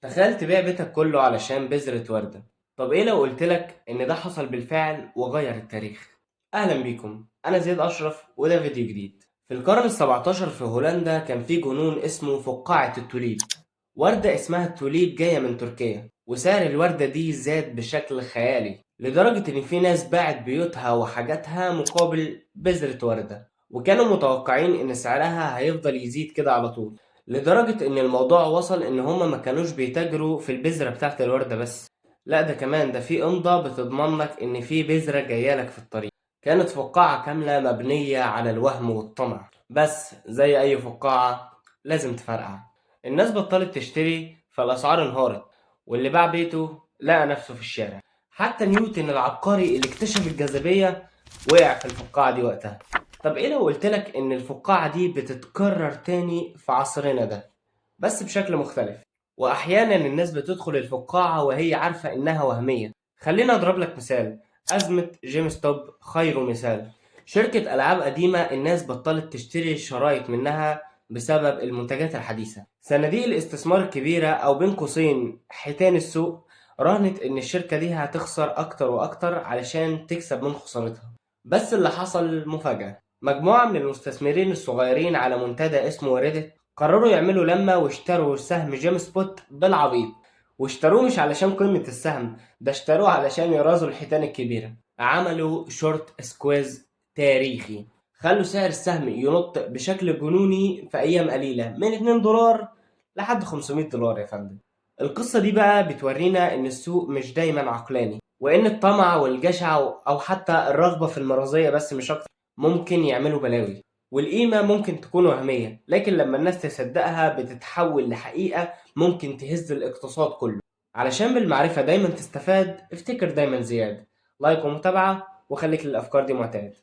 تخيل تبيع بيتك كله علشان بذرة وردة. طب ايه لو قلتلك ان ده حصل بالفعل وغير التاريخ؟ اهلا بيكم، انا زياد اشرف وده فيديو جديد. في القرن ال17 في هولندا كان في جنون اسمه فقاعة التوليب. وردة اسمها التوليب جاية من تركيا، وسعر الوردة دي زاد بشكل خيالي لدرجة ان في ناس باعت بيوتها وحاجاتها مقابل بذرة وردة، وكانوا متوقعين ان سعرها هيفضل يزيد كده على طول. لدرجة إن الموضوع وصل إن هما ما كانوش بيتاجروا في البذرة بتاعت الوردة بس، لأ ده كمان ده في إمضة بتضمن لك إن في بذرة جاية لك في الطريق. كانت فقاعة كاملة مبنية على الوهم والطمع، بس زي أي فقاعة لازم تفرقع. الناس بطلت تشتري فالأسعار انهارت، واللي باع بيته لقى نفسه في الشارع. حتى نيوتن العبقري اللي اكتشف الجاذبية وقع في الفقاعة دي وقتها. طب ايه لو قلتلك ان الفقاعة دي بتتكرر تاني في عصرنا ده، بس بشكل مختلف؟ واحيانا الناس بتدخل الفقاعة وهي عارفة انها وهمية. خلينا اضرب لك مثال. ازمة جيم ستوب خير مثال. شركة العاب قديمة الناس بطلت تشتري شرايط منها بسبب المنتجات الحديثة. صناديق الاستثمار الكبيرة او بين قوسين حيتان السوق راهنت ان الشركة دي هتخسر اكتر واكتر علشان تكسب من خسارتها. بس اللي حصل مفاجأة. مجموعة من المستثمرين الصغيرين على منتدى اسمه ريدت قرروا يعملوا لمة واشتروا سهم جيم سبوت بالعبيط. واشتروه مش علشان قيمة السهم، ده اشتروه علشان يرازوا الحيتان الكبيرة. عملوا شورت سكويز تاريخي، خلوا سعر السهم ينط بشكل جنوني في أيام قليلة من 2 دولار لحد 500 دولار يا فندم. القصة دي بقى بتورينا إن السوق مش دايما عقلاني، وإن الطمع والجشع أو حتى الرغبة في المرضية بس مش أكتر ممكن يعملوا بلاوي. والقيمة ممكن تكون وهمية، لكن لما الناس تصدقها بتتحول لحقيقة ممكن تهز الاقتصاد كله. علشان بالمعرفة دايما تستفاد، افتكر دايما زياد. لايك ومتابعة، وخليك للأفكار دي معتاد.